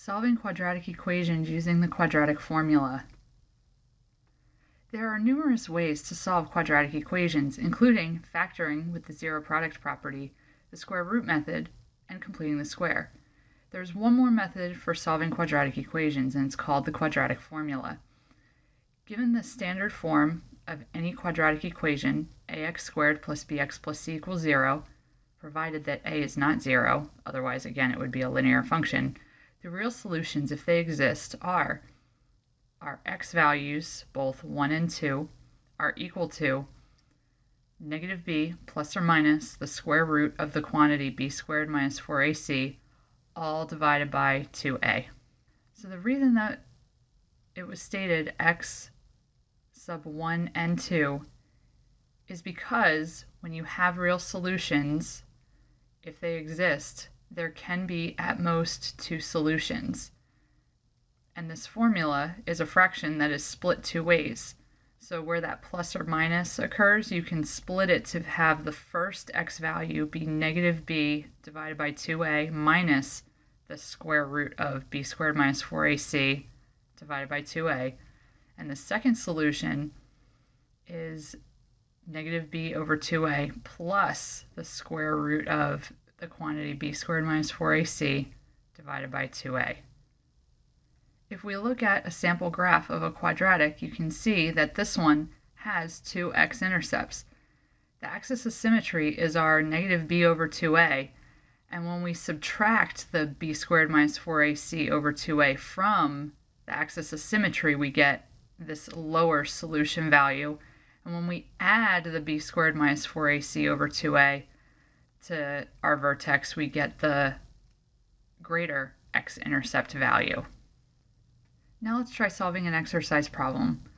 Solving quadratic equations using the quadratic formula. There are numerous ways to solve quadratic equations, including factoring with the zero product property, the square root method, and completing the square. There's one more method for solving quadratic equations, and it's called the quadratic formula. Given the standard form of any quadratic equation, ax squared plus bx plus c equals 0, provided that a is not 0, otherwise again it would be a linear function, the real solutions, if they exist, are our x values, both 1 and 2, are equal to negative b plus or minus the square root of the quantity b squared minus 4ac, all divided by 2a. So the reason that it was stated x sub 1 and 2 is because when you have real solutions, if they exist, there can be at most two solutions. And this formula is a fraction that is split two ways. So where that plus or minus occurs, you can split it to have the first x value be negative b divided by 2a minus the square root of b squared minus 4ac divided by 2a. And the second solution is negative b over 2a plus the square root of the quantity b squared minus 4ac divided by 2a. If we look at a sample graph of a quadratic, you can see that this one has two x-intercepts. The axis of symmetry is our negative b over 2a, and when we subtract the b squared minus 4ac over 2a from the axis of symmetry, we get this lower solution value, and when we add the b squared minus 4ac over 2a to our vertex, we get the greater x-intercept value. Now let's try solving an exercise problem.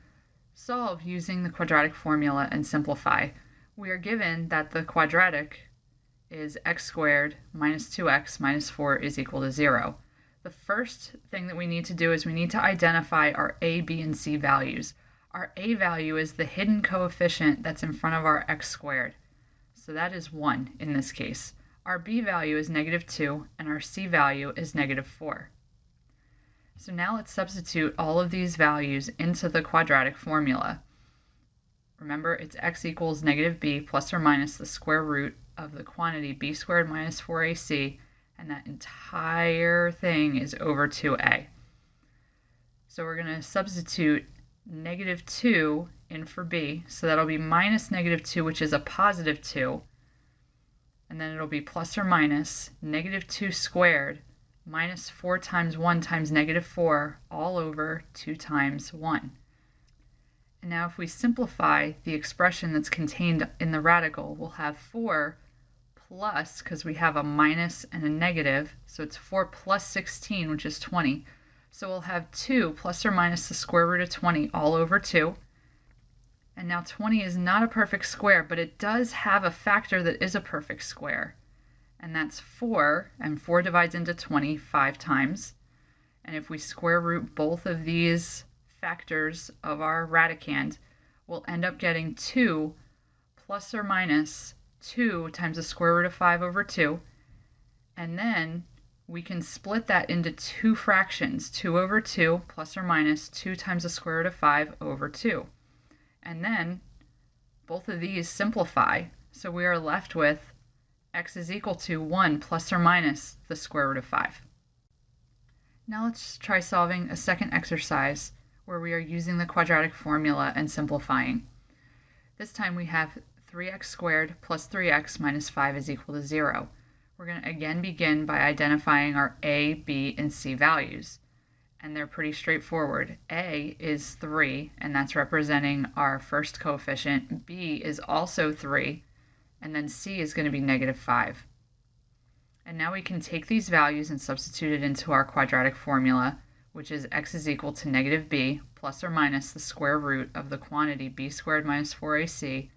Solve using the quadratic formula and simplify. We are given that the quadratic is x squared minus 2x minus 4 is equal to 0. The first thing that we need to do is we need to identify our a, b, and c values. Our a value is the hidden coefficient that's in front of our x squared. So that is 1 in this case. Our b value is negative 2, and our c value is negative 4. So now let's substitute all of these values into the quadratic formula. Remember, it's x equals negative b plus or minus the square root of the quantity b squared minus 4ac, and that entire thing is over 2a. So we're going to substitute negative 2 in for b, so that'll be minus negative 2, which is a positive 2, and then it'll be plus or minus negative 2 squared minus 4 times 1 times negative 4 all over 2 times 1. And now if we simplify the expression that's contained in the radical, we'll have 4 plus, because we have a minus and a negative, so it's 4 plus 16, which is 20. So we'll have 2 plus or minus the square root of 20 all over 2. And now 20 is not a perfect square, but it does have a factor that is a perfect square. And that's 4, and 4 divides into 20 5 times. And if we square root both of these factors of our radicand, we'll end up getting 2 plus or minus 2 times the square root of 5 over 2. And then we can split that into two fractions, 2 over 2 plus or minus 2 times the square root of 5 over 2. And then both of these simplify, so we are left with x is equal to 1 plus or minus the square root of 5. Now let's try solving a second exercise where we are using the quadratic formula and simplifying. This time we have 3x squared plus 3x minus 5 is equal to 0. We're going to again begin by identifying our a, b, and c values. And they're pretty straightforward. A is 3, and that's representing our first coefficient. B is also 3, and then c is going to be negative 5. And now we can take these values and substitute it into our quadratic formula, which is x is equal to negative b plus or minus the square root of the quantity b squared minus 4ac,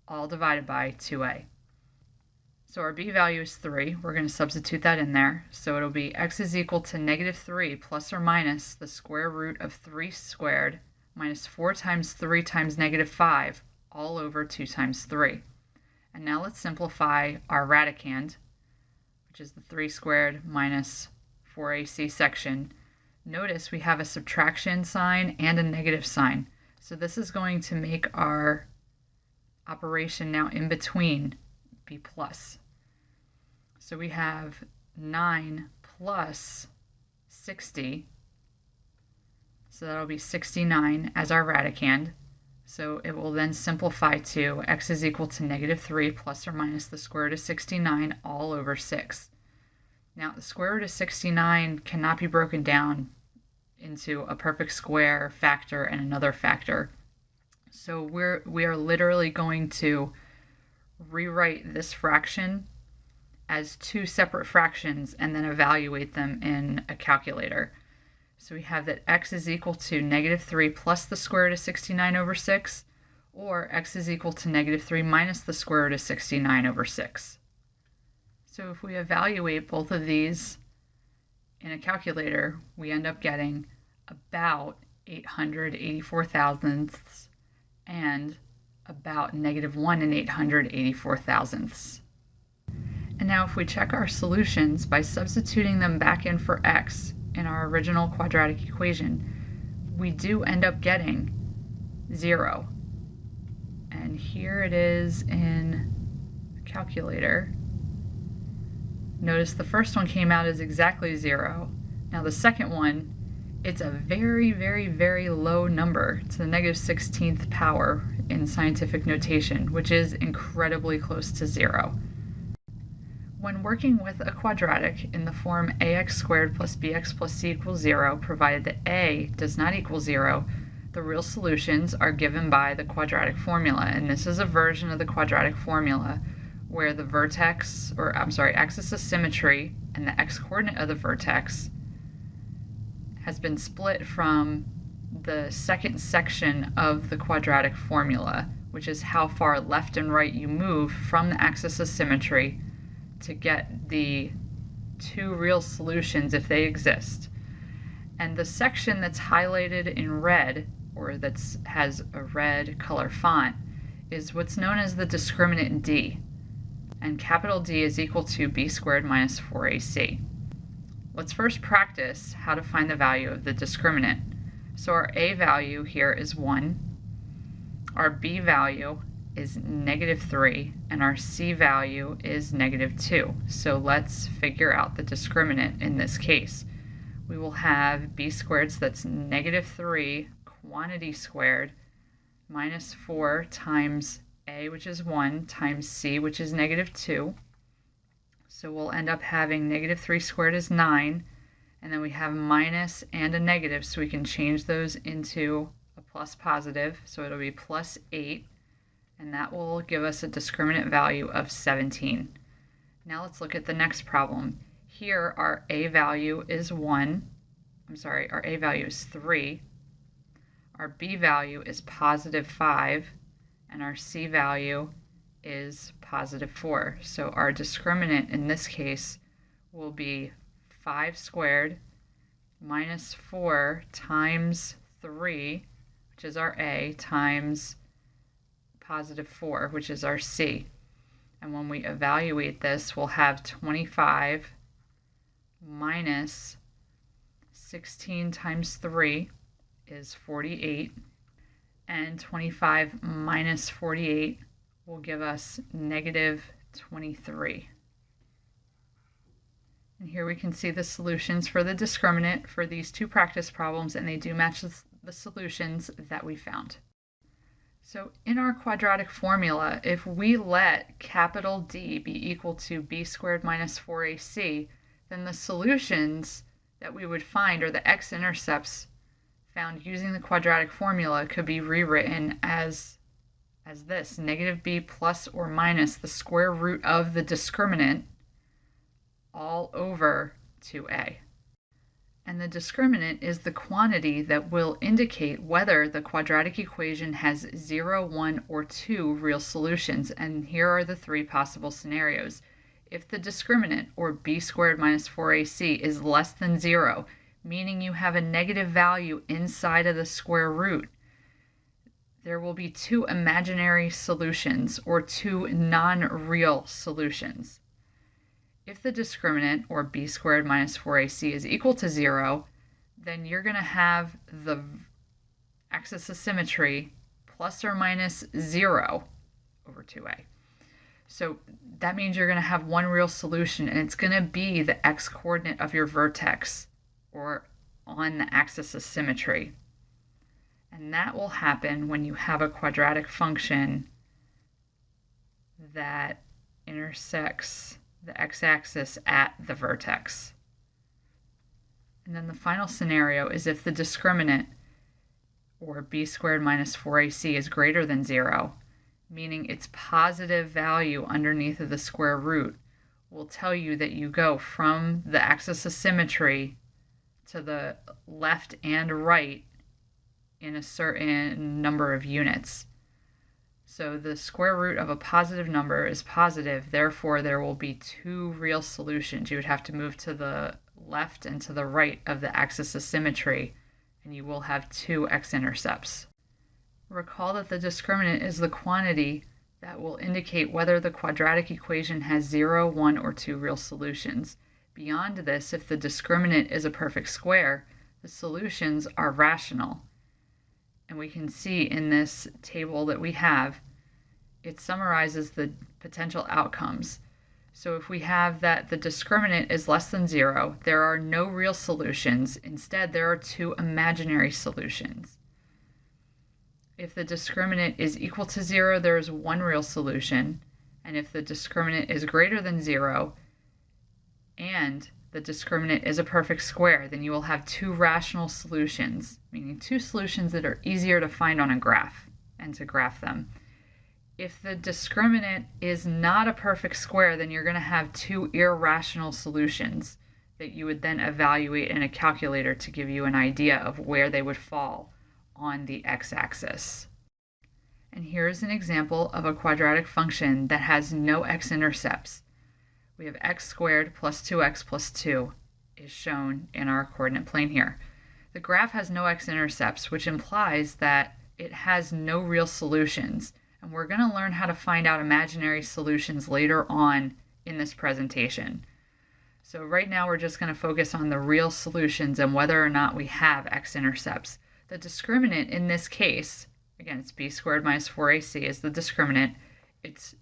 all divided by 2a. So our b value is 3. We're going to substitute that in there. So it'll be x is equal to negative 3 plus or minus the square root of 3 squared minus 4 times 3 times negative 5 all over 2 times 3. And now let's simplify our radicand, which is the 3 squared minus 4ac section, notice we have a subtraction sign and a negative sign. So this is going to make our operation now in between be plus. So we have 9 plus 60, so that'll be 69 as our radicand. So it will then simplify to x is equal to -3 plus or minus the square root of 69 all over 6. Now the square root of 69 cannot be broken down into a perfect square, factor, and another factor. So we are literally going to rewrite this fraction as two separate fractions and then evaluate them in a calculator. So we have that x is equal to -3 plus the square root of 69 over 6, or x is equal to -3 minus the square root of 69 over 6. So if we evaluate both of these in a calculator, we end up getting about 884 thousandths and about -1 and 884 thousandths. And now if we check our solutions by substituting them back in for x in our original quadratic equation, we do end up getting 0. And here it is in the calculator. Notice the first one came out as exactly 0. Now the second one, it's a very, very, very low number. It's the -16th power in scientific notation, which is incredibly close to 0. When working with a quadratic in the form ax squared plus bx plus c equals 0, provided that a does not equal 0, the real solutions are given by the quadratic formula. And this is a version of the quadratic formula where the axis of symmetry and the x-coordinate of the vertex has been split from the second section of the quadratic formula, which is how far left and right you move from the axis of symmetry to get the two real solutions if they exist. And the section that's highlighted in red, or that has a red color font, is what's known as the discriminant d. And capital D is equal to b squared minus 4ac. Let's first practice how to find the value of the discriminant. So our a value here is 1, our b value is -3, and our c value is -2. So let's figure out the discriminant in this case. We will have b squared, so that's -3 quantity squared, minus 4 times a, which is 1, times c, which is -2. So we'll end up having -3 squared is 9, and then we have minus and a negative, so we can change those into a plus positive, so it'll be plus 8, and that will give us a discriminant value of 17. Now let's look at the next problem. Here our a value is 3, our b value is +5, and our c value is +4. So our discriminant in this case will be 5 squared minus 4 times 3, which is our a, times +4, which is our c. And when we evaluate this, we'll have 25 minus 16 times 3 is 48, and 25 minus 48 will give us -23. And here we can see the solutions for the discriminant for these two practice problems, and they do match the solutions that we found. So in our quadratic formula, if we let capital D be equal to b squared minus 4ac, then the solutions that we would find, or the x-intercepts found using the quadratic formula, could be rewritten as this: -b plus or minus the square root of the discriminant all over 2a. And the discriminant is the quantity that will indicate whether the quadratic equation has 0, 1, or 2 real solutions. And here are the three possible scenarios. If the discriminant, or b squared minus 4ac, is less than 0, meaning you have a negative value inside of the square root, there will be two imaginary solutions, or two non-real solutions. If the discriminant, or b squared minus 4ac, is equal to 0, then you're going to have the axis of symmetry plus or minus 0 over 2a. So that means you're going to have one real solution, and it's going to be the x-coordinate of your vertex, or on the axis of symmetry. And that will happen when you have a quadratic function that intersects the x-axis at the vertex. And then the final scenario is if the discriminant, or b squared minus 4ac, is greater than 0, meaning its positive value underneath of the square root will tell you that you go from the axis of symmetry to the left and right in a certain number of units. So the square root of a positive number is positive, therefore there will be two real solutions. You would have to move to the left and to the right of the axis of symmetry, and you will have two x-intercepts. Recall that the discriminant is the quantity that will indicate whether the quadratic equation has 0, 1, or 2 real solutions. Beyond this, if the discriminant is a perfect square, the solutions are rational. And we can see in this table that we have, it summarizes the potential outcomes. So if we have that the discriminant is less than 0, there are no real solutions. Instead, there are two imaginary solutions. If the discriminant is equal to 0, there is one real solution. And if the discriminant is greater than 0 and the discriminant is a perfect square, then you will have two rational solutions, meaning two solutions that are easier to find on a graph and to graph them. If the discriminant is not a perfect square, then you're going to have two irrational solutions that you would then evaluate in a calculator to give you an idea of where they would fall on the x-axis. And here's an example of a quadratic function that has no x-intercepts. We have x squared plus 2x plus 2 is shown in our coordinate plane here. The graph has no x-intercepts, which implies that it has no real solutions. And we're going to learn how to find out imaginary solutions later on in this presentation. So right now we're just going to focus on the real solutions and whether or not we have x-intercepts. The discriminant in this case, again, it's b squared minus 4ac is the discriminant. It's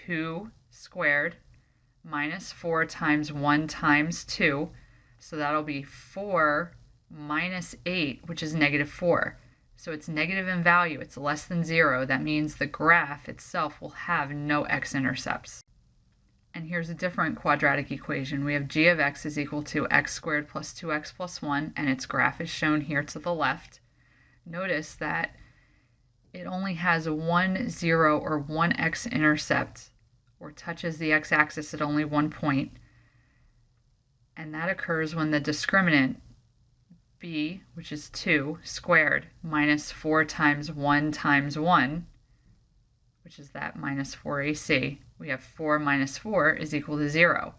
2 squared minus 4 times 1 times 2. So that'll be 4 minus 8, which is negative 4. So it's negative in value. It's less than 0. That means the graph itself will have no x-intercepts. And here's a different quadratic equation. We have g of x is equal to x squared plus 2x plus 1, and its graph is shown here to the left. Notice that it only has 1, 0, or 1 x-intercept, or touches the x-axis at only one point. And that occurs when the discriminant, b, which is 2 squared, minus 4 times 1 times 1, which is that minus 4ac. We have 4 minus 4 is equal to 0.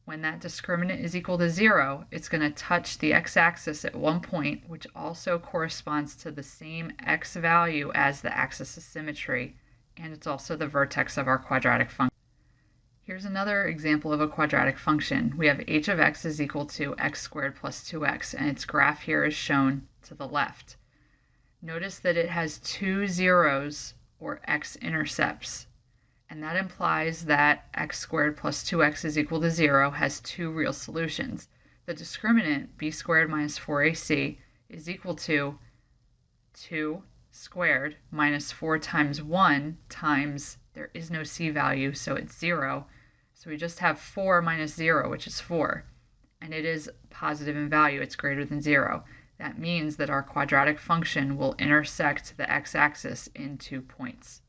When that discriminant is equal to 0, it's going to touch the x-axis at one point, which also corresponds to the same x value as the axis of symmetry, and it's also the vertex of our quadratic function. Here's another example of a quadratic function. We have h of x is equal to x squared plus 2x, and its graph here is shown to the left. Notice that it has two zeros, or x-intercepts, and that implies that x squared plus 2x is equal to 0 has two real solutions. The discriminant, b squared minus 4ac, is equal to 2 squared minus 4 times 1 times, there is no c value, so it's 0. So we just have 4 minus 0, which is 4. And it is positive in value. It's greater than 0. That means that our quadratic function will intersect the x-axis in 2 points.